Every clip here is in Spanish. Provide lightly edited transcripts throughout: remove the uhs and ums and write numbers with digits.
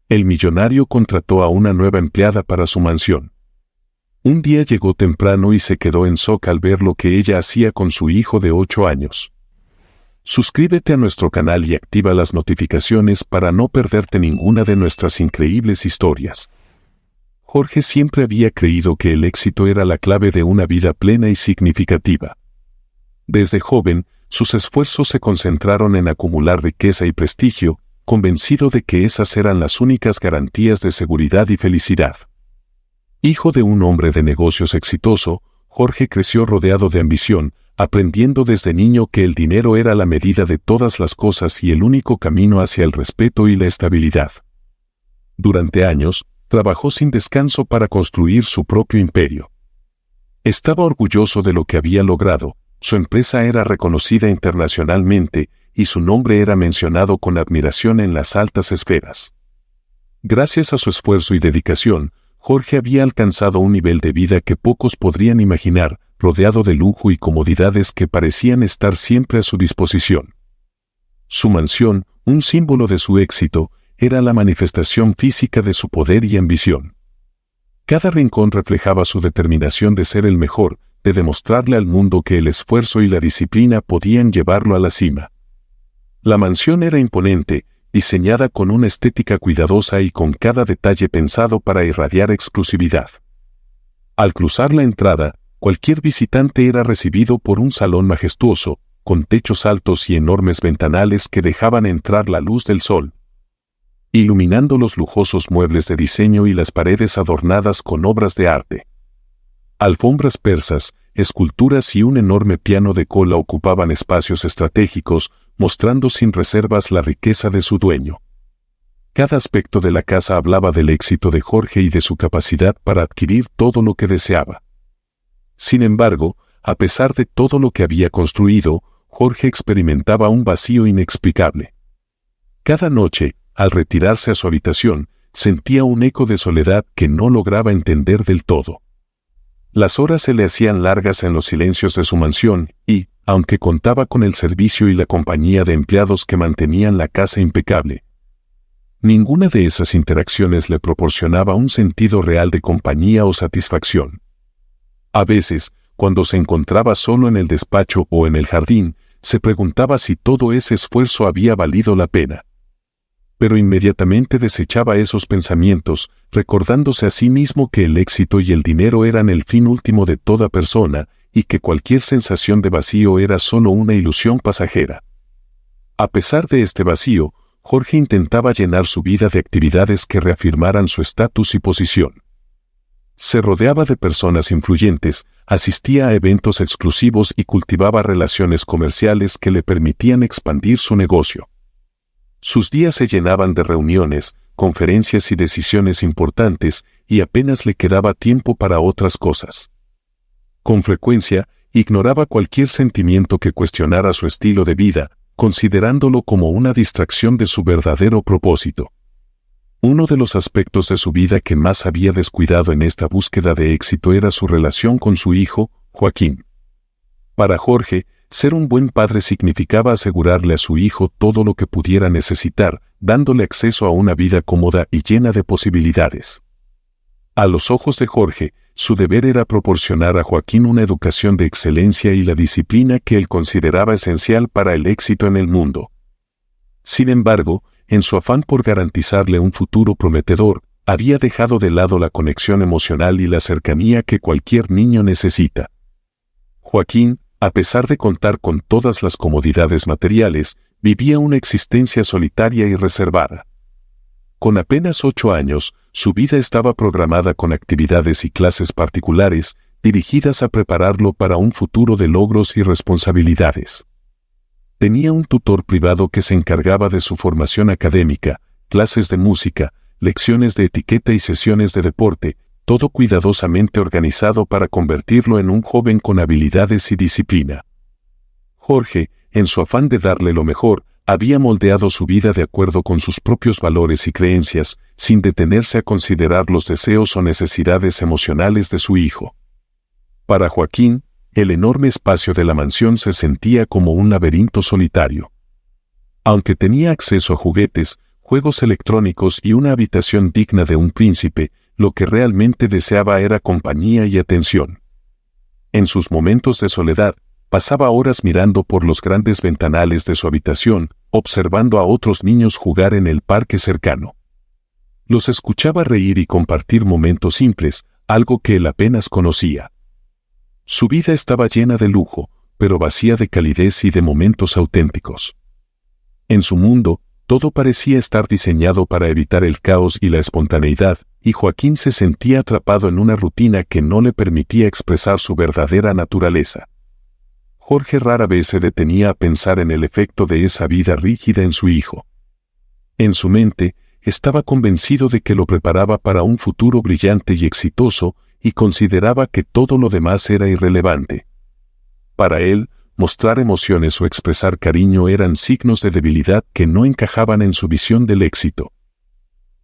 El millonario contrató a una nueva empleada para su mansión. Un día llegó temprano y se quedó en shock al ver lo que ella hacía con su hijo de 8 años. Suscríbete a nuestro canal y activa las notificaciones para no perderte ninguna de nuestras increíbles historias. Jorge siempre había creído que el éxito era la clave de una vida plena y significativa. Desde joven, sus esfuerzos se concentraron en acumular riqueza y prestigio, convencido de que esas eran las únicas garantías de seguridad y felicidad. Hijo de un hombre de negocios exitoso, Jorge creció rodeado de ambición, aprendiendo desde niño que el dinero era la medida de todas las cosas y el único camino hacia el respeto y la estabilidad. Durante años, trabajó sin descanso para construir su propio imperio. Estaba orgulloso de lo que había logrado, su empresa era reconocida internacionalmente y su nombre era mencionado con admiración en las altas esferas. Gracias a su esfuerzo y dedicación, Jorge había alcanzado un nivel de vida que pocos podrían imaginar, rodeado de lujo y comodidades que parecían estar siempre a su disposición. Su mansión, un símbolo de su éxito, era la manifestación física de su poder y ambición. Cada rincón reflejaba su determinación de ser el mejor, de demostrarle al mundo que el esfuerzo y la disciplina podían llevarlo a la cima. La mansión era imponente, diseñada con una estética cuidadosa y con cada detalle pensado para irradiar exclusividad. Al cruzar la entrada, cualquier visitante era recibido por un salón majestuoso, con techos altos y enormes ventanales que dejaban entrar la luz del sol, iluminando los lujosos muebles de diseño y las paredes adornadas con obras de arte. Alfombras persas, esculturas y un enorme piano de cola ocupaban espacios estratégicos, mostrando sin reservas la riqueza de su dueño. Cada aspecto de la casa hablaba del éxito de Jorge y de su capacidad para adquirir todo lo que deseaba. Sin embargo, a pesar de todo lo que había construido, Jorge experimentaba un vacío inexplicable. Cada noche, al retirarse a su habitación, sentía un eco de soledad que no lograba entender del todo. Las horas se le hacían largas en los silencios de su mansión y, aunque contaba con el servicio y la compañía de empleados que mantenían la casa impecable, ninguna de esas interacciones le proporcionaba un sentido real de compañía o satisfacción. A veces, cuando se encontraba solo en el despacho o en el jardín, se preguntaba si todo ese esfuerzo había valido la pena. Pero inmediatamente desechaba esos pensamientos, recordándose a sí mismo que el éxito y el dinero eran el fin último de toda persona, y que cualquier sensación de vacío era solo una ilusión pasajera. A pesar de este vacío, Jorge intentaba llenar su vida de actividades que reafirmaran su estatus y posición. Se rodeaba de personas influyentes, asistía a eventos exclusivos y cultivaba relaciones comerciales que le permitían expandir su negocio. Sus días se llenaban de reuniones, conferencias y decisiones importantes, y apenas le quedaba tiempo para otras cosas. Con frecuencia, ignoraba cualquier sentimiento que cuestionara su estilo de vida, considerándolo como una distracción de su verdadero propósito. Uno de los aspectos de su vida que más había descuidado en esta búsqueda de éxito era su relación con su hijo, Joaquín. Para Jorge, ser un buen padre significaba asegurarle a su hijo todo lo que pudiera necesitar, dándole acceso a una vida cómoda y llena de posibilidades. A los ojos de Jorge, su deber era proporcionar a Joaquín una educación de excelencia y la disciplina que él consideraba esencial para el éxito en el mundo. Sin embargo, en su afán por garantizarle un futuro prometedor, había dejado de lado la conexión emocional y la cercanía que cualquier niño necesita. Joaquín, a pesar de contar con todas las comodidades materiales, vivía una existencia solitaria y reservada. Con apenas 8 años, su vida estaba programada con actividades y clases particulares, dirigidas a prepararlo para un futuro de logros y responsabilidades. Tenía un tutor privado que se encargaba de su formación académica, clases de música, lecciones de etiqueta y sesiones de deporte, todo cuidadosamente organizado para convertirlo en un joven con habilidades y disciplina. Jorge, en su afán de darle lo mejor, había moldeado su vida de acuerdo con sus propios valores y creencias, sin detenerse a considerar los deseos o necesidades emocionales de su hijo. Para Joaquín, el enorme espacio de la mansión se sentía como un laberinto solitario. Aunque tenía acceso a juguetes, juegos electrónicos y una habitación digna de un príncipe. Lo que realmente deseaba era compañía y atención. En sus momentos de soledad, pasaba horas mirando por los grandes ventanales de su habitación, observando a otros niños jugar en el parque cercano. Los escuchaba reír y compartir momentos simples, algo que él apenas conocía. Su vida estaba llena de lujo, pero vacía de calidez y de momentos auténticos. En su mundo, todo parecía estar diseñado para evitar el caos y la espontaneidad, y Joaquín se sentía atrapado en una rutina que no le permitía expresar su verdadera naturaleza. Jorge rara vez se detenía a pensar en el efecto de esa vida rígida en su hijo. En su mente, estaba convencido de que lo preparaba para un futuro brillante y exitoso, y consideraba que todo lo demás era irrelevante. Para él, mostrar emociones o expresar cariño eran signos de debilidad que no encajaban en su visión del éxito.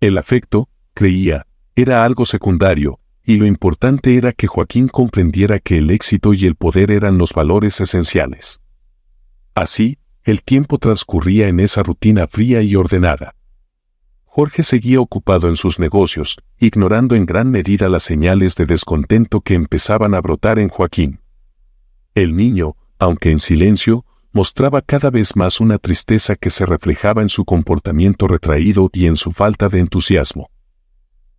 El afecto, creía, era algo secundario, y lo importante era que Joaquín comprendiera que el éxito y el poder eran los valores esenciales. Así, el tiempo transcurría en esa rutina fría y ordenada. Jorge seguía ocupado en sus negocios, ignorando en gran medida las señales de descontento que empezaban a brotar en Joaquín. El niño, aunque en silencio, mostraba cada vez más una tristeza que se reflejaba en su comportamiento retraído y en su falta de entusiasmo.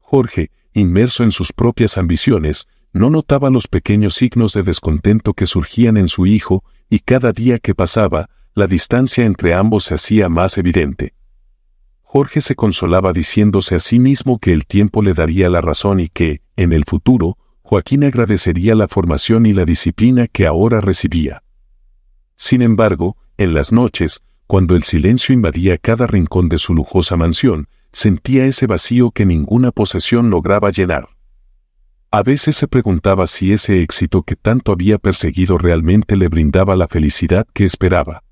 Jorge, inmerso en sus propias ambiciones, no notaba los pequeños signos de descontento que surgían en su hijo, y cada día que pasaba, la distancia entre ambos se hacía más evidente. Jorge se consolaba diciéndose a sí mismo que el tiempo le daría la razón y que, en el futuro, Joaquín agradecería la formación y la disciplina que ahora recibía. Sin embargo, en las noches, cuando el silencio invadía cada rincón de su lujosa mansión, sentía ese vacío que ninguna posesión lograba llenar. A veces se preguntaba si ese éxito que tanto había perseguido realmente le brindaba la felicidad que esperaba.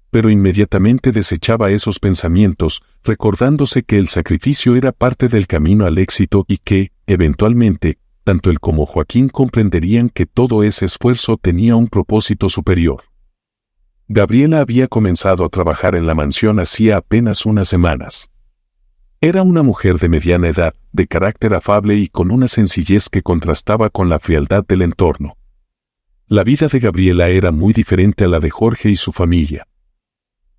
Pero inmediatamente desechaba esos pensamientos, recordándose que el sacrificio era parte del camino al éxito y que, eventualmente, tanto él como Joaquín comprenderían que todo ese esfuerzo tenía un propósito superior. Gabriela había comenzado a trabajar en la mansión hacía apenas unas semanas. Era una mujer de mediana edad, de carácter afable y con una sencillez que contrastaba con la frialdad del entorno. La vida de Gabriela era muy diferente a la de Jorge y su familia.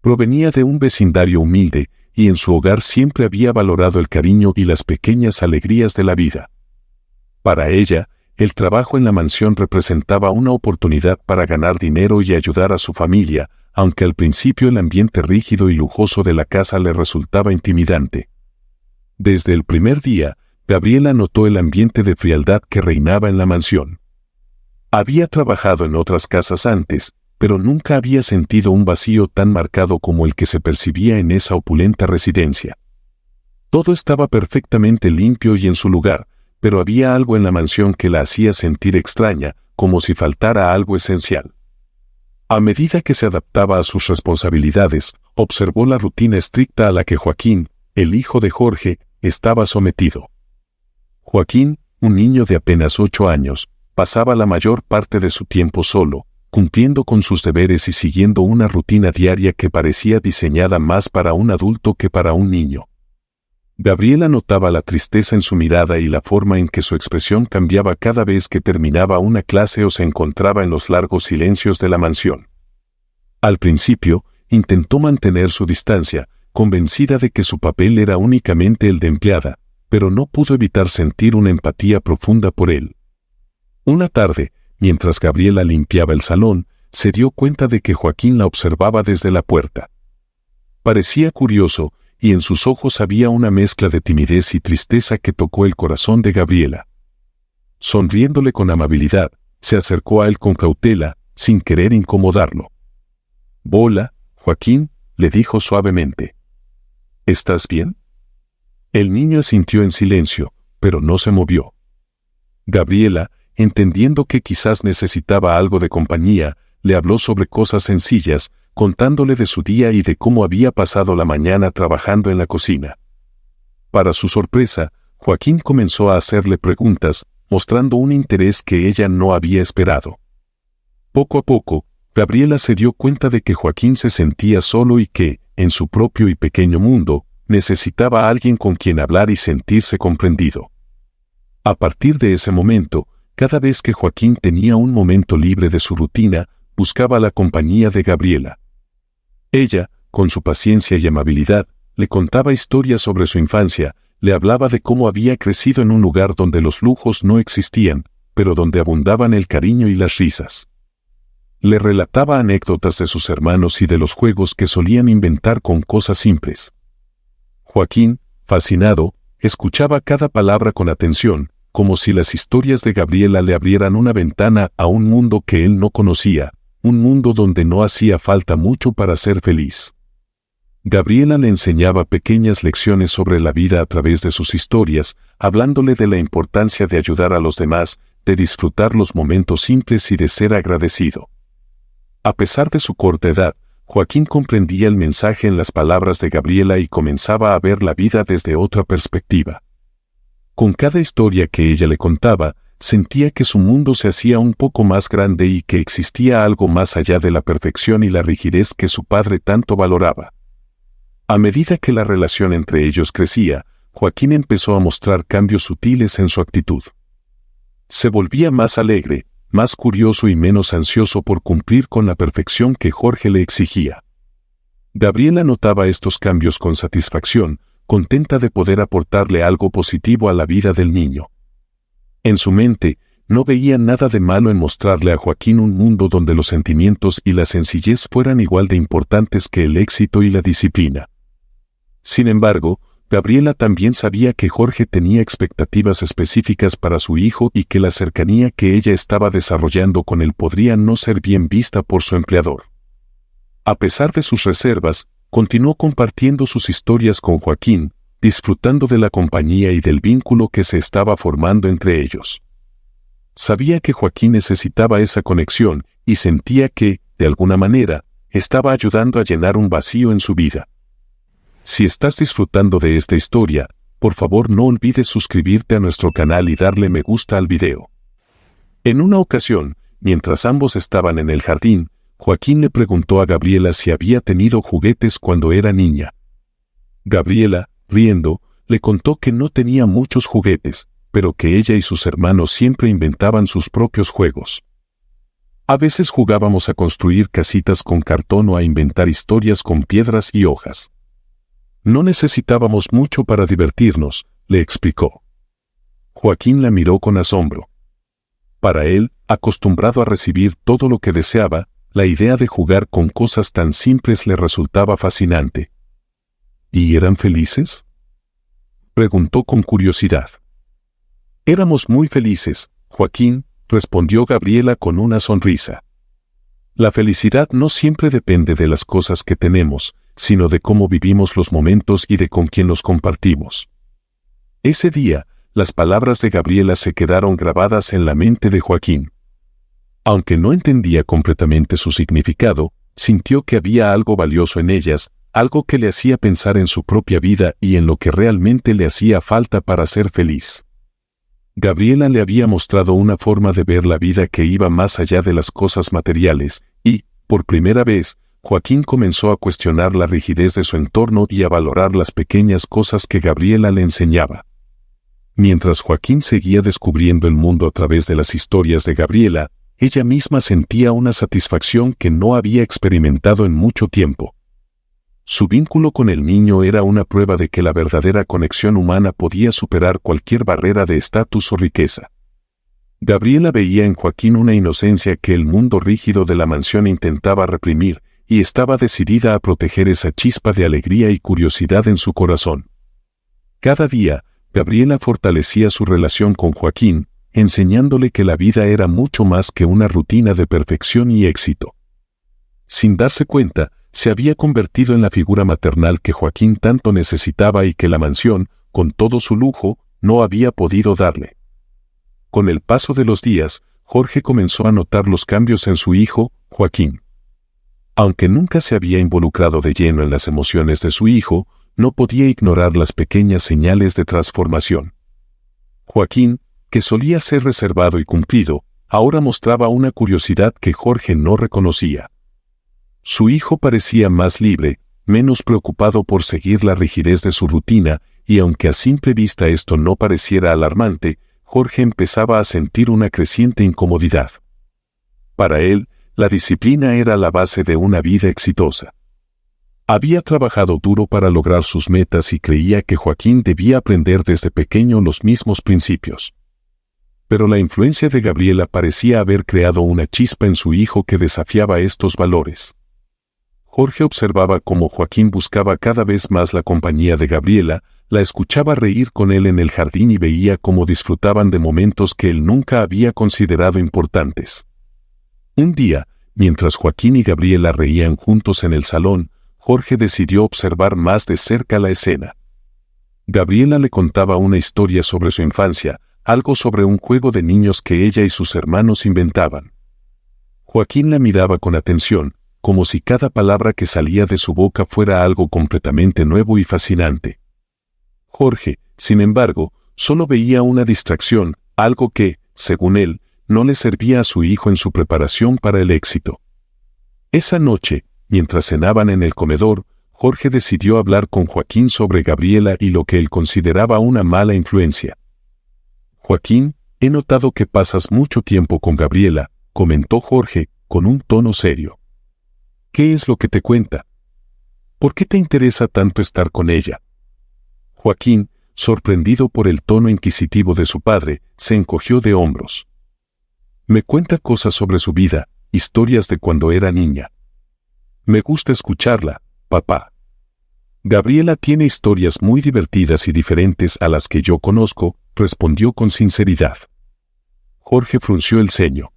Provenía de un vecindario humilde, y en su hogar siempre había valorado el cariño y las pequeñas alegrías de la vida. Para ella, el trabajo en la mansión representaba una oportunidad para ganar dinero y ayudar a su familia, aunque al principio el ambiente rígido y lujoso de la casa le resultaba intimidante. Desde el primer día, Gabriela notó el ambiente de frialdad que reinaba en la mansión. Había trabajado en otras casas antes, pero nunca había sentido un vacío tan marcado como el que se percibía en esa opulenta residencia. Todo estaba perfectamente limpio y en su lugar, pero había algo en la mansión que la hacía sentir extraña, como si faltara algo esencial. A medida que se adaptaba a sus responsabilidades, observó la rutina estricta a la que Joaquín, el hijo de Jorge, estaba sometido. Joaquín, un niño de apenas 8 años, pasaba la mayor parte de su tiempo solo, cumpliendo con sus deberes y siguiendo una rutina diaria que parecía diseñada más para un adulto que para un niño. Gabriela notaba la tristeza en su mirada y la forma en que su expresión cambiaba cada vez que terminaba una clase o se encontraba en los largos silencios de la mansión. Al principio, intentó mantener su distancia, convencida de que su papel era únicamente el de empleada, pero no pudo evitar sentir una empatía profunda por él. Una tarde, mientras Gabriela limpiaba el salón, se dio cuenta de que Joaquín la observaba desde la puerta. Parecía curioso, y en sus ojos había una mezcla de timidez y tristeza que tocó el corazón de Gabriela. Sonriéndole con amabilidad, se acercó a él con cautela, sin querer incomodarlo. «Hola, Joaquín», le dijo suavemente. «¿Estás bien?». El niño asintió en silencio, pero no se movió. Gabriela, entendiendo que quizás necesitaba algo de compañía, le habló sobre cosas sencillas, contándole de su día y de cómo había pasado la mañana trabajando en la cocina. Para su sorpresa, Joaquín comenzó a hacerle preguntas, mostrando un interés que ella no había esperado. Poco a poco, Gabriela se dio cuenta de que Joaquín se sentía solo y que, en su propio y pequeño mundo, necesitaba a alguien con quien hablar y sentirse comprendido. A partir de ese momento, cada vez que Joaquín tenía un momento libre de su rutina, buscaba la compañía de Gabriela. Ella, con su paciencia y amabilidad, le contaba historias sobre su infancia, le hablaba de cómo había crecido en un lugar donde los lujos no existían, pero donde abundaban el cariño y las risas. Le relataba anécdotas de sus hermanos y de los juegos que solían inventar con cosas simples. Joaquín, fascinado, escuchaba cada palabra con atención, como si las historias de Gabriela le abrieran una ventana a un mundo que él no conocía, un mundo donde no hacía falta mucho para ser feliz. Gabriela le enseñaba pequeñas lecciones sobre la vida a través de sus historias, hablándole de la importancia de ayudar a los demás, de disfrutar los momentos simples y de ser agradecido. A pesar de su corta edad, Joaquín comprendía el mensaje en las palabras de Gabriela y comenzaba a ver la vida desde otra perspectiva. Con cada historia que ella le contaba, sentía que su mundo se hacía un poco más grande y que existía algo más allá de la perfección y la rigidez que su padre tanto valoraba. A medida que la relación entre ellos crecía, Joaquín empezó a mostrar cambios sutiles en su actitud. Se volvía más alegre, más curioso y menos ansioso por cumplir con la perfección que Jorge le exigía. Gabriela notaba estos cambios con satisfacción, contenta de poder aportarle algo positivo a la vida del niño. En su mente, no veía nada de malo en mostrarle a Joaquín un mundo donde los sentimientos y la sencillez fueran igual de importantes que el éxito y la disciplina. Sin embargo, Gabriela también sabía que Jorge tenía expectativas específicas para su hijo y que la cercanía que ella estaba desarrollando con él podría no ser bien vista por su empleador. A pesar de sus reservas, continuó compartiendo sus historias con Joaquín, disfrutando de la compañía y del vínculo que se estaba formando entre ellos. Sabía que Joaquín necesitaba esa conexión y sentía que, de alguna manera, estaba ayudando a llenar un vacío en su vida. Si estás disfrutando de esta historia, por favor no olvides suscribirte a nuestro canal y darle me gusta al video. En una ocasión, mientras ambos estaban en el jardín, Joaquín le preguntó a Gabriela si había tenido juguetes cuando era niña. Gabriela, riendo, le contó que no tenía muchos juguetes, pero que ella y sus hermanos siempre inventaban sus propios juegos. A veces jugábamos a construir casitas con cartón o a inventar historias con piedras y hojas. No necesitábamos mucho para divertirnos, le explicó. Joaquín la miró con asombro. Para él, acostumbrado a recibir todo lo que deseaba, la idea de jugar con cosas tan simples le resultaba fascinante. ¿Y eran felices?, preguntó con curiosidad. Éramos muy felices, Joaquín, respondió Gabriela con una sonrisa. La felicidad no siempre depende de las cosas que tenemos, sino de cómo vivimos los momentos y de con quién los compartimos. Ese día, las palabras de Gabriela se quedaron grabadas en la mente de Joaquín. Aunque no entendía completamente su significado, sintió que había algo valioso en ellas, algo que le hacía pensar en su propia vida y en lo que realmente le hacía falta para ser feliz. Gabriela le había mostrado una forma de ver la vida que iba más allá de las cosas materiales, y, por primera vez, Joaquín comenzó a cuestionar la rigidez de su entorno y a valorar las pequeñas cosas que Gabriela le enseñaba. Mientras Joaquín seguía descubriendo el mundo a través de las historias de Gabriela, ella misma sentía una satisfacción que no había experimentado en mucho tiempo. Su vínculo con el niño era una prueba de que la verdadera conexión humana podía superar cualquier barrera de estatus o riqueza. Gabriela veía en Joaquín una inocencia que el mundo rígido de la mansión intentaba reprimir, y estaba decidida a proteger esa chispa de alegría y curiosidad en su corazón. Cada día, Gabriela fortalecía su relación con Joaquín, enseñándole que la vida era mucho más que una rutina de perfección y éxito. Sin darse cuenta, se había convertido en la figura maternal que Joaquín tanto necesitaba y que la mansión, con todo su lujo, no había podido darle. Con el paso de los días, Jorge comenzó a notar los cambios en su hijo, Joaquín. Aunque nunca se había involucrado de lleno en las emociones de su hijo, no podía ignorar las pequeñas señales de transformación. Joaquín, que solía ser reservado y cumplido, ahora mostraba una curiosidad que Jorge no reconocía. Su hijo parecía más libre, menos preocupado por seguir la rigidez de su rutina, y aunque a simple vista esto no pareciera alarmante, Jorge empezaba a sentir una creciente incomodidad. Para él, la disciplina era la base de una vida exitosa. Había trabajado duro para lograr sus metas y creía que Joaquín debía aprender desde pequeño los mismos principios. Pero la influencia de Gabriela parecía haber creado una chispa en su hijo que desafiaba estos valores. Jorge observaba cómo Joaquín buscaba cada vez más la compañía de Gabriela, la escuchaba reír con él en el jardín y veía cómo disfrutaban de momentos que él nunca había considerado importantes. Un día, mientras Joaquín y Gabriela reían juntos en el salón, Jorge decidió observar más de cerca la escena. Gabriela le contaba una historia sobre su infancia, algo sobre un juego de niños que ella y sus hermanos inventaban. Joaquín la miraba con atención, como si cada palabra que salía de su boca fuera algo completamente nuevo y fascinante. Jorge, sin embargo, solo veía una distracción, algo que, según él, no le servía a su hijo en su preparación para el éxito. Esa noche, mientras cenaban en el comedor, Jorge decidió hablar con Joaquín sobre Gabriela y lo que él consideraba una mala influencia. Joaquín, he notado que pasas mucho tiempo con Gabriela, comentó Jorge, con un tono serio. ¿Qué es lo que te cuenta? ¿Por qué te interesa tanto estar con ella? Joaquín, sorprendido por el tono inquisitivo de su padre, se encogió de hombros. Me cuenta cosas sobre su vida, historias de cuando era niña. Me gusta escucharla, papá. Gabriela tiene historias muy divertidas y diferentes a las que yo conozco, respondió con sinceridad. Jorge frunció el ceño.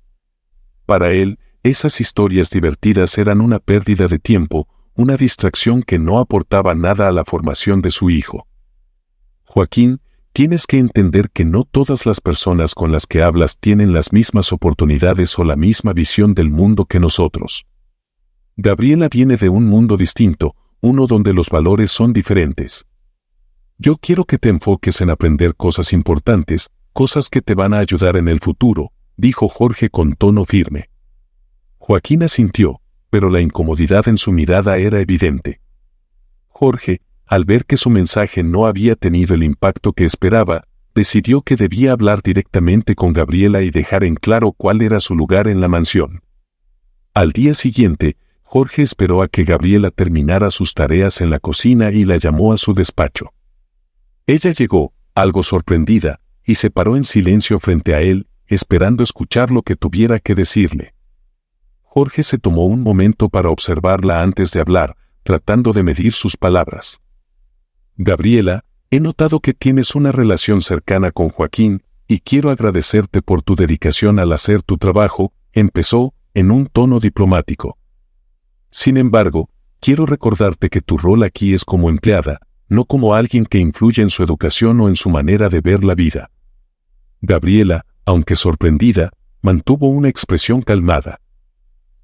Para él, esas historias divertidas eran una pérdida de tiempo, una distracción que no aportaba nada a la formación de su hijo. Joaquín, tienes que entender que no todas las personas con las que hablas tienen las mismas oportunidades o la misma visión del mundo que nosotros. Gabriela viene de un mundo distinto, uno donde los valores son diferentes. Yo quiero que te enfoques en aprender cosas importantes, cosas que te van a ayudar en el futuro, dijo Jorge con tono firme. Joaquín asintió, pero la incomodidad en su mirada era evidente. Jorge, al ver que su mensaje no había tenido el impacto que esperaba, decidió que debía hablar directamente con Gabriela y dejar en claro cuál era su lugar en la mansión. Al día siguiente, Jorge esperó a que Gabriela terminara sus tareas en la cocina y la llamó a su despacho. Ella llegó, algo sorprendida, y se paró en silencio frente a él, esperando escuchar lo que tuviera que decirle. Jorge se tomó un momento para observarla antes de hablar, tratando de medir sus palabras. Gabriela, he notado que tienes una relación cercana con Joaquín, y quiero agradecerte por tu dedicación al hacer tu trabajo, empezó, en un tono diplomático. Sin embargo, quiero recordarte que tu rol aquí es como empleada, no como alguien que influye en su educación o en su manera de ver la vida. Gabriela, aunque sorprendida, mantuvo una expresión calmada.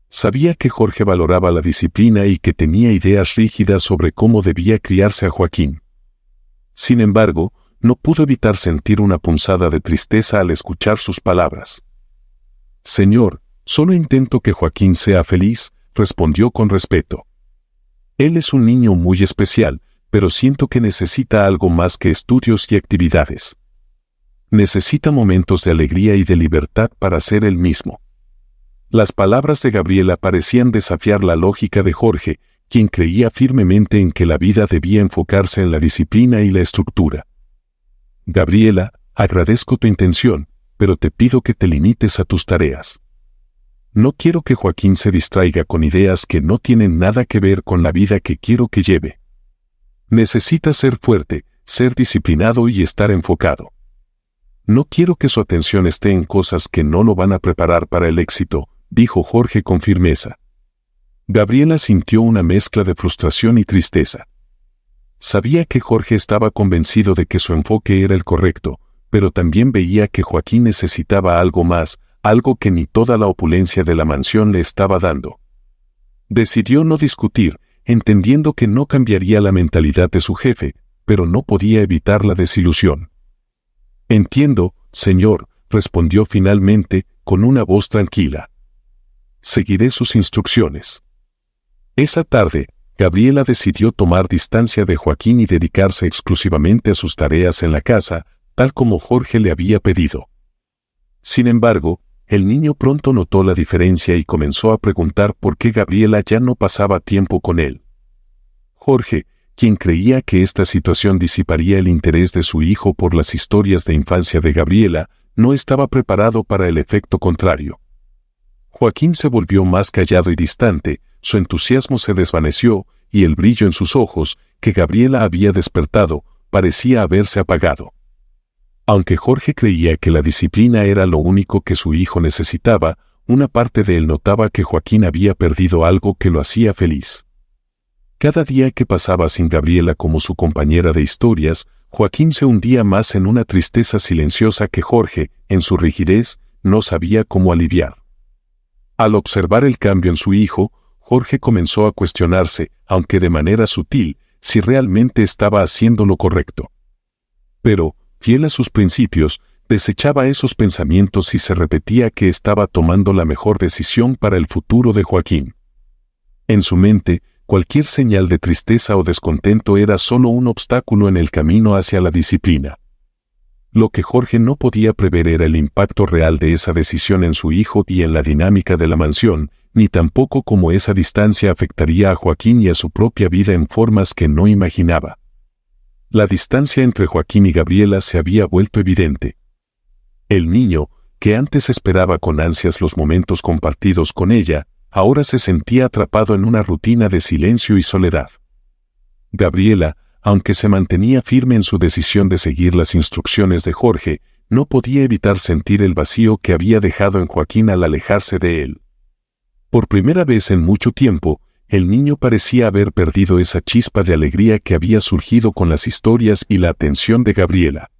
Sabía que Jorge valoraba la disciplina y que tenía ideas rígidas sobre cómo debía criarse a Joaquín. Sin embargo, no pudo evitar sentir una punzada de tristeza al escuchar sus palabras. Señor, solo intento que Joaquín sea feliz, respondió con respeto. Él es un niño muy especial, pero siento que necesita algo más que estudios y actividades. Necesita momentos de alegría y de libertad para ser él mismo. Las palabras de Gabriela parecían desafiar la lógica de Jorge, quien creía firmemente en que la vida debía enfocarse en la disciplina y la estructura. Gabriela, agradezco tu intención, pero te pido que te limites a tus tareas. No quiero que Joaquín se distraiga con ideas que no tienen nada que ver con la vida que quiero que lleve. Necesita ser fuerte, ser disciplinado y estar enfocado. No quiero que su atención esté en cosas que no lo van a preparar para el éxito, dijo Jorge con firmeza. Gabriela sintió una mezcla de frustración y tristeza. Sabía que Jorge estaba convencido de que su enfoque era el correcto, pero también veía que Joaquín necesitaba algo más, algo que ni toda la opulencia de la mansión le estaba dando. Decidió no discutir, entendiendo que no cambiaría la mentalidad de su jefe, pero no podía evitar la desilusión. Entiendo, señor, respondió finalmente, con una voz tranquila. Seguiré sus instrucciones. Esa tarde, Gabriela decidió tomar distancia de Joaquín y dedicarse exclusivamente a sus tareas en la casa, tal como Jorge le había pedido. Sin embargo, el niño pronto notó la diferencia y comenzó a preguntar por qué Gabriela ya no pasaba tiempo con él. Jorge, quien creía que esta situación disiparía el interés de su hijo por las historias de infancia de Gabriela, no estaba preparado para el efecto contrario. Joaquín se volvió más callado y distante, su entusiasmo se desvaneció, y el brillo en sus ojos, que Gabriela había despertado, parecía haberse apagado. Aunque Jorge creía que la disciplina era lo único que su hijo necesitaba, una parte de él notaba que Joaquín había perdido algo que lo hacía feliz. Cada día que pasaba sin Gabriela como su compañera de historias, Joaquín se hundía más en una tristeza silenciosa que Jorge, en su rigidez, no sabía cómo aliviar. Al observar el cambio en su hijo, Jorge comenzó a cuestionarse, aunque de manera sutil, si realmente estaba haciendo lo correcto. Pero, fiel a sus principios, desechaba esos pensamientos y se repetía que estaba tomando la mejor decisión para el futuro de Joaquín. En su mente, cualquier señal de tristeza o descontento era solo un obstáculo en el camino hacia la disciplina. Lo que Jorge no podía prever era el impacto real de esa decisión en su hijo y en la dinámica de la mansión, ni tampoco cómo esa distancia afectaría a Joaquín y a su propia vida en formas que no imaginaba. La distancia entre Joaquín y Gabriela se había vuelto evidente. El niño, que antes esperaba con ansias los momentos compartidos con ella, ahora se sentía atrapado en una rutina de silencio y soledad. Gabriela, aunque se mantenía firme en su decisión de seguir las instrucciones de Jorge, no podía evitar sentir el vacío que había dejado en Joaquín al alejarse de él. Por primera vez en mucho tiempo, el niño parecía haber perdido esa chispa de alegría que había surgido con las historias y la atención de Gabriela.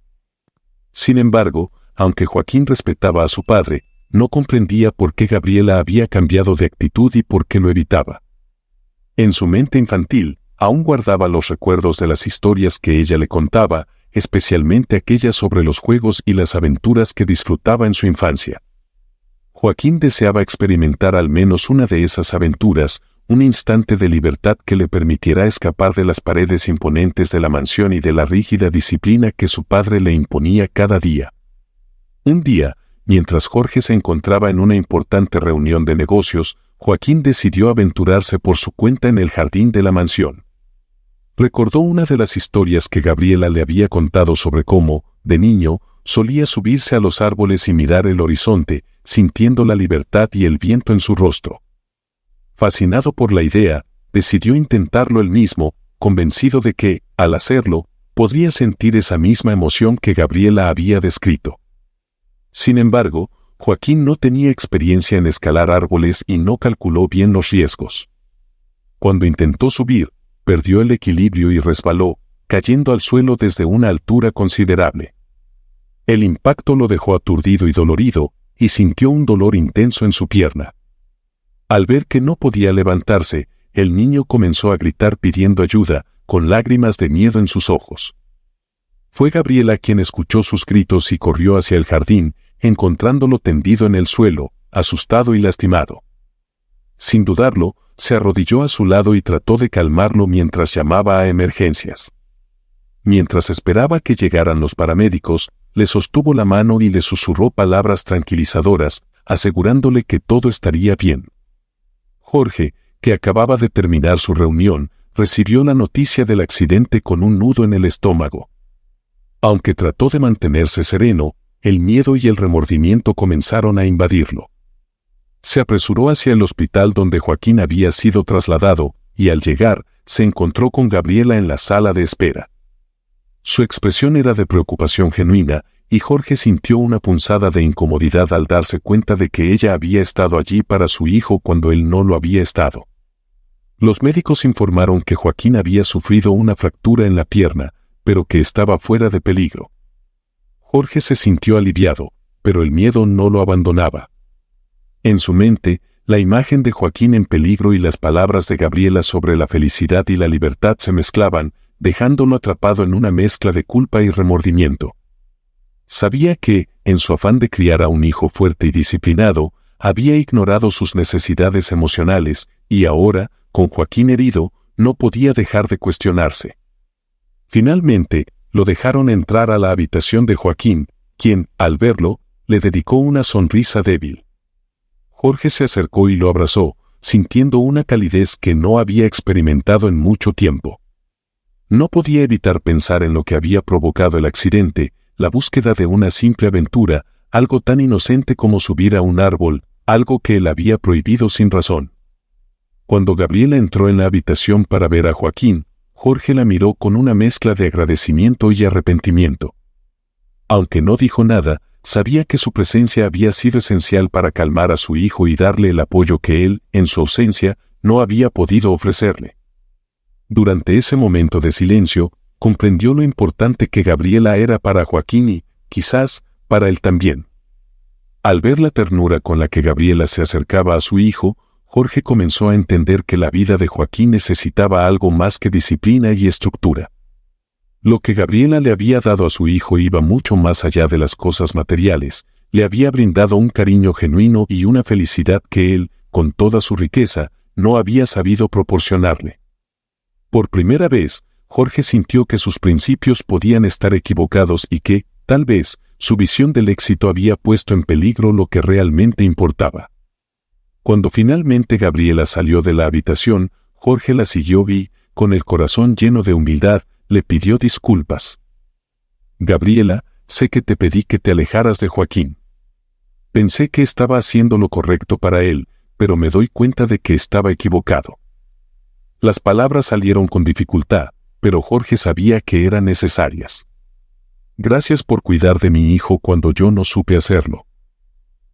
Sin embargo, aunque Joaquín respetaba a su padre, no comprendía por qué Gabriela había cambiado de actitud y por qué lo evitaba. En su mente infantil, aún guardaba los recuerdos de las historias que ella le contaba, especialmente aquellas sobre los juegos y las aventuras que disfrutaba en su infancia. Joaquín deseaba experimentar al menos una de esas aventuras, un instante de libertad que le permitiera escapar de las paredes imponentes de la mansión y de la rígida disciplina que su padre le imponía cada día. Un día, mientras Jorge se encontraba en una importante reunión de negocios, Joaquín decidió aventurarse por su cuenta en el jardín de la mansión. Recordó una de las historias que Gabriela le había contado sobre cómo, de niño, solía subirse a los árboles y mirar el horizonte, sintiendo la libertad y el viento en su rostro. Fascinado por la idea, decidió intentarlo él mismo, convencido de que, al hacerlo, podría sentir esa misma emoción que Gabriela había descrito. Sin embargo, Joaquín no tenía experiencia en escalar árboles y no calculó bien los riesgos. Cuando intentó subir, perdió el equilibrio y resbaló, cayendo al suelo desde una altura considerable. El impacto lo dejó aturdido y dolorido, y sintió un dolor intenso en su pierna. Al ver que no podía levantarse, el niño comenzó a gritar pidiendo ayuda, con lágrimas de miedo en sus ojos. Fue Gabriela quien escuchó sus gritos y corrió hacia el jardín, encontrándolo tendido en el suelo, asustado y lastimado. Sin dudarlo, se arrodilló a su lado y trató de calmarlo mientras llamaba a emergencias. Mientras esperaba que llegaran los paramédicos, le sostuvo la mano y le susurró palabras tranquilizadoras, asegurándole que todo estaría bien. Jorge, que acababa de terminar su reunión, recibió la noticia del accidente con un nudo en el estómago. Aunque trató de mantenerse sereno, el miedo y el remordimiento comenzaron a invadirlo. Se apresuró hacia el hospital donde Joaquín había sido trasladado, y al llegar, se encontró con Gabriela en la sala de espera. Su expresión era de preocupación genuina, y Jorge sintió una punzada de incomodidad al darse cuenta de que ella había estado allí para su hijo cuando él no lo había estado. Los médicos informaron que Joaquín había sufrido una fractura en la pierna, pero que estaba fuera de peligro. Jorge se sintió aliviado, pero el miedo no lo abandonaba. En su mente, la imagen de Joaquín en peligro y las palabras de Gabriela sobre la felicidad y la libertad se mezclaban, dejándolo atrapado en una mezcla de culpa y remordimiento. Sabía que, en su afán de criar a un hijo fuerte y disciplinado, había ignorado sus necesidades emocionales, y ahora, con Joaquín herido, no podía dejar de cuestionarse. Finalmente, lo dejaron entrar a la habitación de Joaquín, quien, al verlo, le dedicó una sonrisa débil. Jorge se acercó y lo abrazó, sintiendo una calidez que no había experimentado en mucho tiempo. No podía evitar pensar en lo que había provocado el accidente, la búsqueda de una simple aventura, algo tan inocente como subir a un árbol, algo que él había prohibido sin razón. Cuando Gabriela entró en la habitación para ver a Joaquín, Jorge la miró con una mezcla de agradecimiento y arrepentimiento. Aunque no dijo nada, sabía que su presencia había sido esencial para calmar a su hijo y darle el apoyo que él, en su ausencia, no había podido ofrecerle. Durante ese momento de silencio, comprendió lo importante que Gabriela era para Joaquín y, quizás, para él también. Al ver la ternura con la que Gabriela se acercaba a su hijo, Jorge comenzó a entender que la vida de Joaquín necesitaba algo más que disciplina y estructura. Lo que Gabriela le había dado a su hijo iba mucho más allá de las cosas materiales, le había brindado un cariño genuino y una felicidad que él, con toda su riqueza, no había sabido proporcionarle. Por primera vez, Jorge sintió que sus principios podían estar equivocados y que, tal vez, su visión del éxito había puesto en peligro lo que realmente importaba. Cuando finalmente Gabriela salió de la habitación, Jorge la siguió y, con el corazón lleno de humildad, le pidió disculpas. Gabriela, sé que te pedí que te alejaras de Joaquín. Pensé que estaba haciendo lo correcto para él, pero me doy cuenta de que estaba equivocado. Las palabras salieron con dificultad, pero Jorge sabía que eran necesarias. Gracias por cuidar de mi hijo cuando yo no supe hacerlo.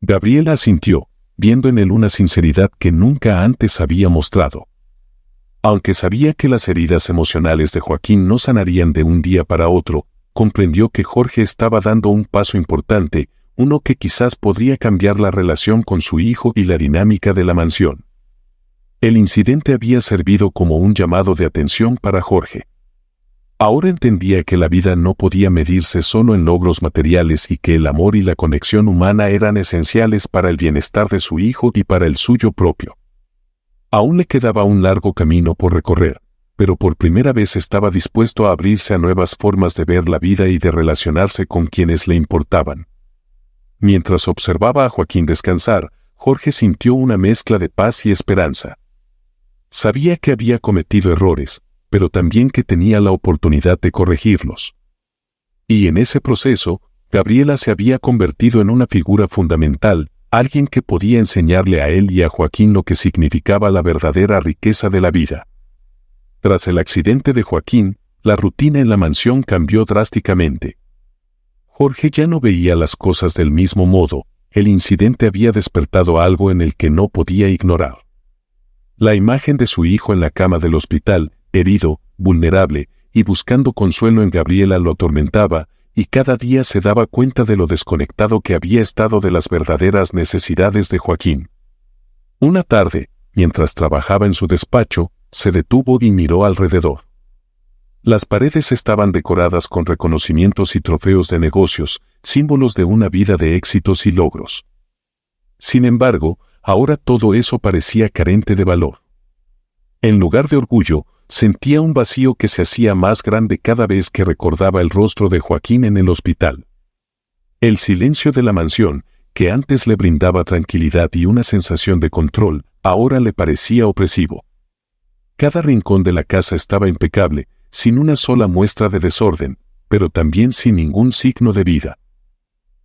Gabriela asintió, viendo en él una sinceridad que nunca antes había mostrado. Aunque sabía que las heridas emocionales de Joaquín no sanarían de un día para otro, comprendió que Jorge estaba dando un paso importante, uno que quizás podría cambiar la relación con su hijo y la dinámica de la mansión. El incidente había servido como un llamado de atención para Jorge. Ahora entendía que la vida no podía medirse solo en logros materiales y que el amor y la conexión humana eran esenciales para el bienestar de su hijo y para el suyo propio. Aún le quedaba un largo camino por recorrer, pero por primera vez estaba dispuesto a abrirse a nuevas formas de ver la vida y de relacionarse con quienes le importaban. Mientras observaba a Joaquín descansar, Jorge sintió una mezcla de paz y esperanza. Sabía que había cometido errores, pero también que tenía la oportunidad de corregirlos. Y en ese proceso, Gabriela se había convertido en una figura fundamental, alguien que podía enseñarle a él y a Joaquín lo que significaba la verdadera riqueza de la vida. Tras el accidente de Joaquín, la rutina en la mansión cambió drásticamente. Jorge ya no veía las cosas del mismo modo, el incidente había despertado algo en el que no podía ignorar. La imagen de su hijo en la cama del hospital, herido, vulnerable, y buscando consuelo en Gabriela lo atormentaba, y cada día se daba cuenta de lo desconectado que había estado de las verdaderas necesidades de Joaquín. Una tarde, mientras trabajaba en su despacho, se detuvo y miró alrededor. Las paredes estaban decoradas con reconocimientos y trofeos de negocios, símbolos de una vida de éxitos y logros. Sin embargo, ahora todo eso parecía carente de valor. En lugar de orgullo, sentía un vacío que se hacía más grande cada vez que recordaba el rostro de Joaquín en el hospital. El silencio de la mansión, que antes le brindaba tranquilidad y una sensación de control, ahora le parecía opresivo. Cada rincón de la casa estaba impecable, sin una sola muestra de desorden, pero también sin ningún signo de vida.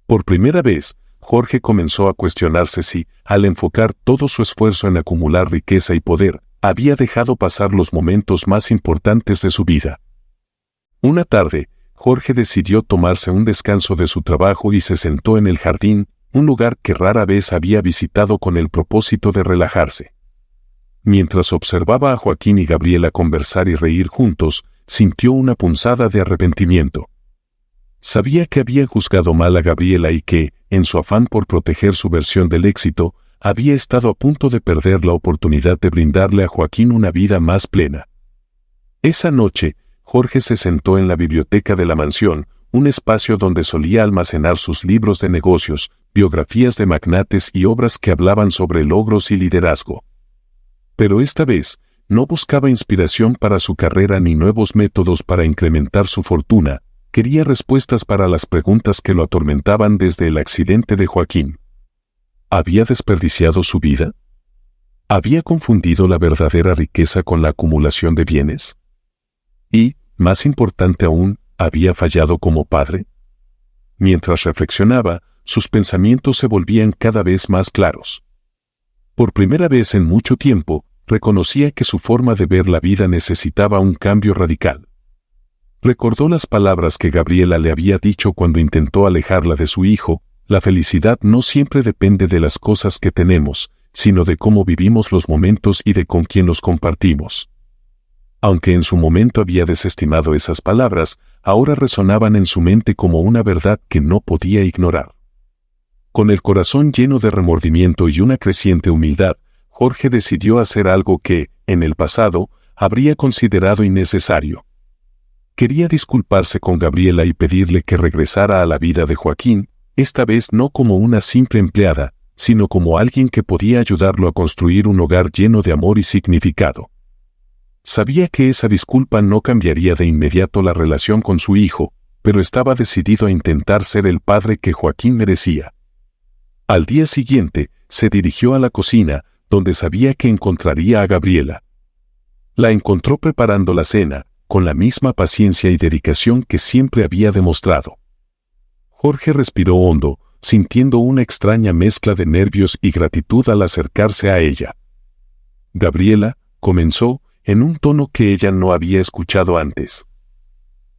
Por primera vez, Jorge comenzó a cuestionarse si, al enfocar todo su esfuerzo en acumular riqueza y poder, había dejado pasar los momentos más importantes de su vida. Una tarde, Jorge decidió tomarse un descanso de su trabajo y se sentó en el jardín, un lugar que rara vez había visitado con el propósito de relajarse. Mientras observaba a Joaquín y Gabriela conversar y reír juntos, sintió una punzada de arrepentimiento. Sabía que había juzgado mal a Gabriela y que, en su afán por proteger su versión del éxito, había estado a punto de perder la oportunidad de brindarle a Joaquín una vida más plena. Esa noche, Jorge se sentó en la biblioteca de la mansión, un espacio donde solía almacenar sus libros de negocios, biografías de magnates y obras que hablaban sobre logros y liderazgo. Pero esta vez, No buscaba inspiración para su carrera ni nuevos métodos para incrementar su fortuna, quería respuestas para las preguntas que lo atormentaban desde el accidente de Joaquín. ¿Había desperdiciado su vida? ¿Había confundido la verdadera riqueza con la acumulación de bienes? Y, más importante aún, ¿había fallado como padre? Mientras reflexionaba, sus pensamientos se volvían cada vez más claros. Por primera vez en mucho tiempo, reconocía que su forma de ver la vida necesitaba un cambio radical. Recordó las palabras que Gabriela le había dicho cuando intentó alejarla de su hijo: la felicidad no siempre depende de las cosas que tenemos, sino de cómo vivimos los momentos y de con quién los compartimos. Aunque en su momento había desestimado esas palabras, ahora resonaban en su mente como una verdad que no podía ignorar. Con el corazón lleno de remordimiento y una creciente humildad, Jorge decidió hacer algo que, en el pasado, habría considerado innecesario. Quería disculparse con Gabriela y pedirle que regresara a la vida de Joaquín, esta vez no como una simple empleada, sino como alguien que podía ayudarlo a construir un hogar lleno de amor y significado. Sabía que esa disculpa no cambiaría de inmediato la relación con su hijo, pero estaba decidido a intentar ser el padre que Joaquín merecía. Al día siguiente, se dirigió a la cocina, donde sabía que encontraría a Gabriela. La encontró preparando la cena, con la misma paciencia y dedicación que siempre había demostrado. Jorge respiró hondo, sintiendo una extraña mezcla de nervios y gratitud al acercarse a ella. Gabriela, comenzó, en un tono que ella no había escuchado antes.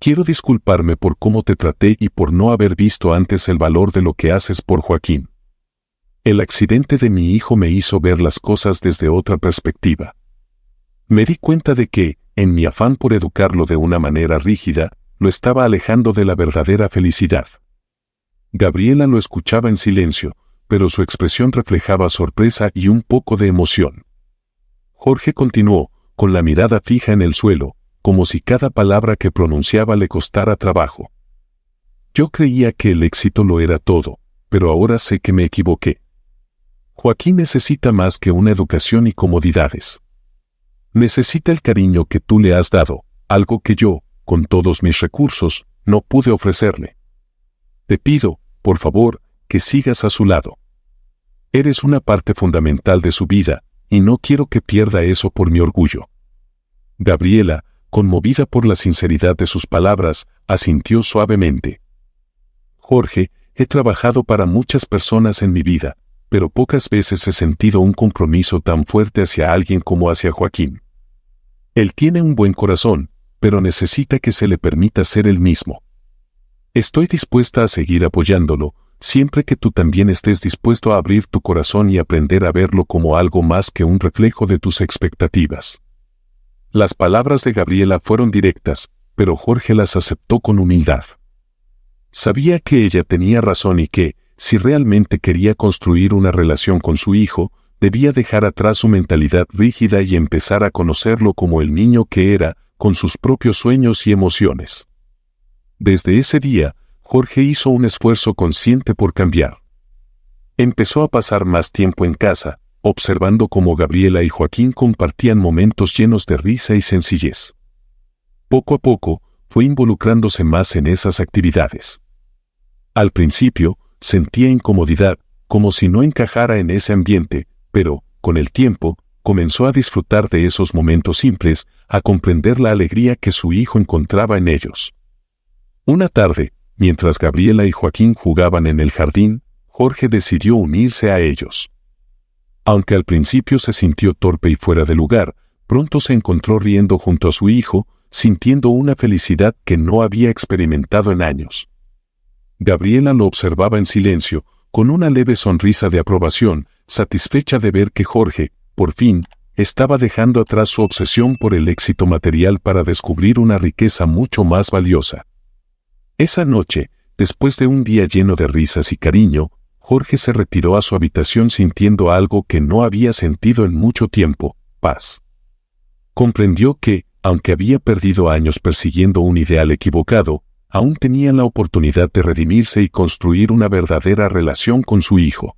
Quiero disculparme por cómo te traté y por no haber visto antes el valor de lo que haces por Joaquín. El accidente de mi hijo me hizo ver las cosas desde otra perspectiva. Me di cuenta de que, en mi afán por educarlo de una manera rígida, lo estaba alejando de la verdadera felicidad. Gabriela lo escuchaba en silencio, pero su expresión reflejaba sorpresa y un poco de emoción. Jorge continuó, con la mirada fija en el suelo, como si cada palabra que pronunciaba le costara trabajo. Yo creía que el éxito lo era todo, pero ahora sé que me equivoqué. Joaquín necesita más que una educación y comodidades. Necesita el cariño que tú le has dado, algo que yo, con todos mis recursos, no pude ofrecerle. Te pido, por favor, que sigas a su lado. Eres una parte fundamental de su vida, y no quiero que pierda eso por mi orgullo. Gabriela, conmovida por la sinceridad de sus palabras, asintió suavemente. Jorge, he trabajado para muchas personas en mi vida, pero pocas veces he sentido un compromiso tan fuerte hacia alguien como hacia Joaquín. Él tiene un buen corazón, pero necesita que se le permita ser él mismo. Estoy dispuesta a seguir apoyándolo, siempre que tú también estés dispuesto a abrir tu corazón y aprender a verlo como algo más que un reflejo de tus expectativas. Las palabras de Gabriela fueron directas, pero Jorge las aceptó con humildad. Sabía que ella tenía razón y que, si realmente quería construir una relación con su hijo, debía dejar atrás su mentalidad rígida y empezar a conocerlo como el niño que era, con sus propios sueños y emociones. Desde ese día, Jorge hizo un esfuerzo consciente por cambiar. Empezó a pasar más tiempo en casa, observando cómo Gabriela y Joaquín compartían momentos llenos de risa y sencillez. Poco a poco, fue involucrándose más en esas actividades. Al principio, sentía incomodidad, como si no encajara en ese ambiente, pero, con el tiempo, comenzó a disfrutar de esos momentos simples, a comprender la alegría que su hijo encontraba en ellos. Una tarde, mientras Gabriela y Joaquín jugaban en el jardín, Jorge decidió unirse a ellos. Aunque al principio se sintió torpe y fuera de lugar, pronto se encontró riendo junto a su hijo, sintiendo una felicidad que no había experimentado en años. Gabriela lo observaba en silencio, con una leve sonrisa de aprobación, satisfecha de ver que Jorge, por fin, estaba dejando atrás su obsesión por el éxito material para descubrir una riqueza mucho más valiosa. Esa noche, después de un día lleno de risas y cariño, Jorge se retiró a su habitación sintiendo algo que no había sentido en mucho tiempo: paz. Comprendió que, aunque había perdido años persiguiendo un ideal equivocado, aún tenía la oportunidad de redimirse y construir una verdadera relación con su hijo.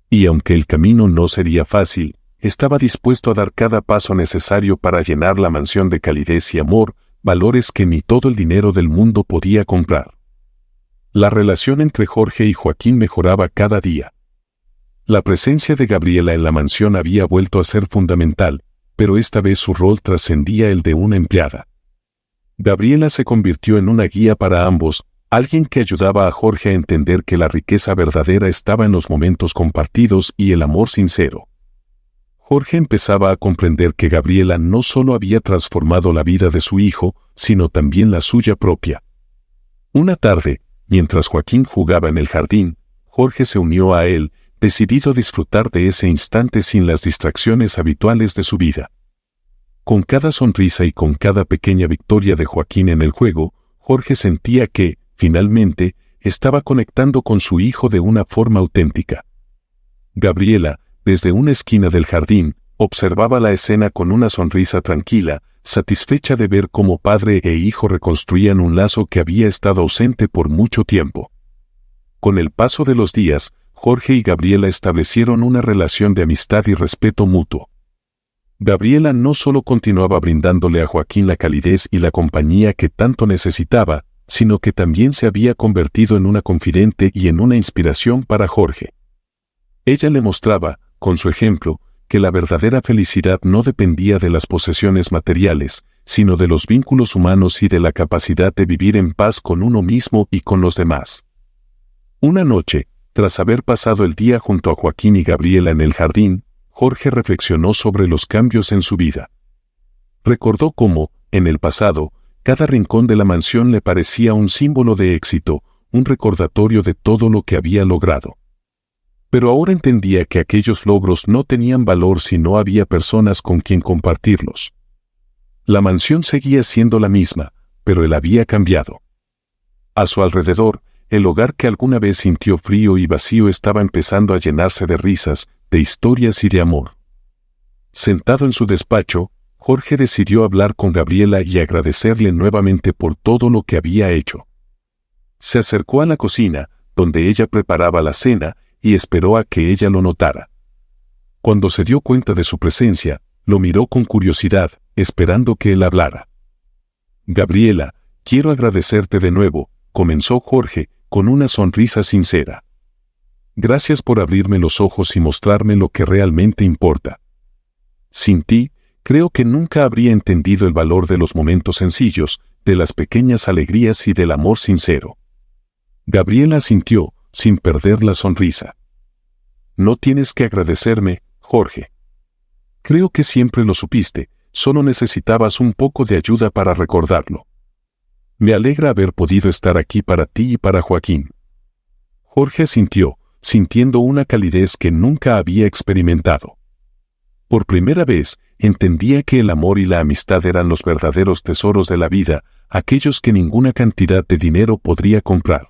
Y aunque el camino no sería fácil, estaba dispuesto a dar cada paso necesario para llenar la mansión de calidez y amor, valores que ni todo el dinero del mundo podía comprar. La relación entre Jorge y Joaquín mejoraba cada día. La presencia de Gabriela en la mansión había vuelto a ser fundamental, pero esta vez su rol trascendía el de una empleada. Gabriela se convirtió en una guía para ambos, alguien que ayudaba a Jorge a entender que la riqueza verdadera estaba en los momentos compartidos y el amor sincero. Jorge empezaba a comprender que Gabriela no solo había transformado la vida de su hijo, sino también la suya propia. Una tarde, mientras Joaquín jugaba en el jardín, Jorge se unió a él, decidido a disfrutar de ese instante sin las distracciones habituales de su vida. Con cada sonrisa y con cada pequeña victoria de Joaquín en el juego, Jorge sentía que, finalmente, estaba conectando con su hijo de una forma auténtica. Gabriela, desde una esquina del jardín, observaba la escena con una sonrisa tranquila, satisfecha de ver cómo padre e hijo reconstruían un lazo que había estado ausente por mucho tiempo. Con el paso de los días, Jorge y Gabriela establecieron una relación de amistad y respeto mutuo. Gabriela no solo continuaba brindándole a Joaquín la calidez y la compañía que tanto necesitaba, sino que también se había convertido en una confidente y en una inspiración para Jorge. Ella le mostraba, con su ejemplo, que la verdadera felicidad no dependía de las posesiones materiales, sino de los vínculos humanos y de la capacidad de vivir en paz con uno mismo y con los demás. Una noche, tras haber pasado el día junto a Joaquín y Gabriela en el jardín, Jorge reflexionó sobre los cambios en su vida. Recordó cómo, en el pasado, cada rincón de la mansión le parecía un símbolo de éxito, un recordatorio de todo lo que había logrado. Pero ahora entendía que aquellos logros no tenían valor si no había personas con quien compartirlos. La mansión seguía siendo la misma, pero él había cambiado. A su alrededor, el hogar que alguna vez sintió frío y vacío estaba empezando a llenarse de risas, de historias y de amor. Sentado en su despacho, Jorge decidió hablar con Gabriela y agradecerle nuevamente por todo lo que había hecho. Se acercó a la cocina, donde ella preparaba la cena, y esperó a que ella lo notara. Cuando se dio cuenta de su presencia, lo miró con curiosidad, esperando que él hablara. «Gabriela, quiero agradecerte de nuevo», comenzó Jorge, con una sonrisa sincera. «Gracias por abrirme los ojos y mostrarme lo que realmente importa. Sin ti, creo que nunca habría entendido el valor de los momentos sencillos, de las pequeñas alegrías y del amor sincero». Gabriela asintió, sin perder la sonrisa. «No tienes que agradecerme, Jorge. Creo que siempre lo supiste, solo necesitabas un poco de ayuda para recordarlo. Me alegra haber podido estar aquí para ti y para Joaquín». Jorge asintió, sintiendo una calidez que nunca había experimentado. Por primera vez, entendía que el amor y la amistad eran los verdaderos tesoros de la vida, aquellos que ninguna cantidad de dinero podría comprar.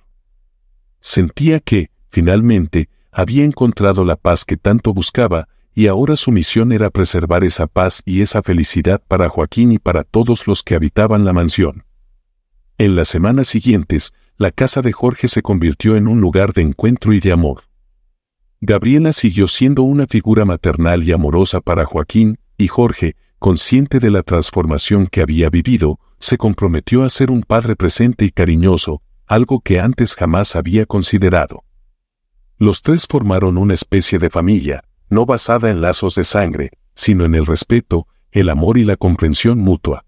Sentía que, finalmente, había encontrado la paz que tanto buscaba, y ahora su misión era preservar esa paz y esa felicidad para Joaquín y para todos los que habitaban la mansión. En las semanas siguientes, la casa de Jorge se convirtió en un lugar de encuentro y de amor. Gabriela siguió siendo una figura maternal y amorosa para Joaquín, y Jorge, consciente de la transformación que había vivido, se comprometió a ser un padre presente y cariñoso, algo que antes jamás había considerado. Los tres formaron una especie de familia, no basada en lazos de sangre, sino en el respeto, el amor y la comprensión mutua.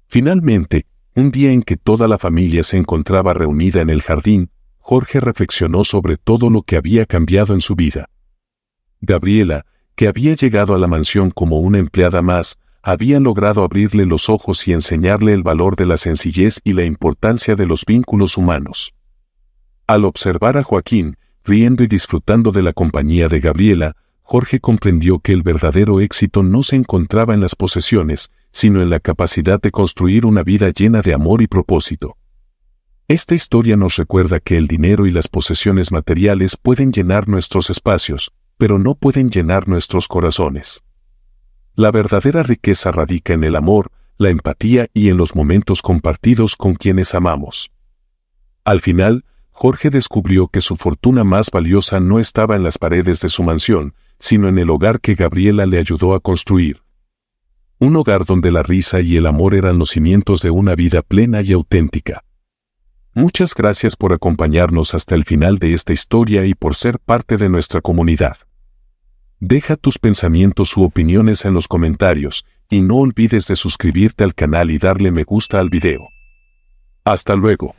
Finalmente, un día en que toda la familia se encontraba reunida en el jardín, Jorge reflexionó sobre todo lo que había cambiado en su vida. Gabriela, que había llegado a la mansión como una empleada más, había logrado abrirle los ojos y enseñarle el valor de la sencillez y la importancia de los vínculos humanos. Al observar a Joaquín, riendo y disfrutando de la compañía de Gabriela, Jorge comprendió que el verdadero éxito no se encontraba en las posesiones, sino en la capacidad de construir una vida llena de amor y propósito. Esta historia nos recuerda que el dinero y las posesiones materiales pueden llenar nuestros espacios, pero no pueden llenar nuestros corazones. La verdadera riqueza radica en el amor, la empatía y en los momentos compartidos con quienes amamos. Al final, Jorge descubrió que su fortuna más valiosa no estaba en las paredes de su mansión, sino en el hogar que Gabriela le ayudó a construir. Un hogar donde la risa y el amor eran los cimientos de una vida plena y auténtica. Muchas gracias por acompañarnos hasta el final de esta historia y por ser parte de nuestra comunidad. Deja tus pensamientos u opiniones en los comentarios y no olvides de suscribirte al canal y darle me gusta al video. Hasta luego.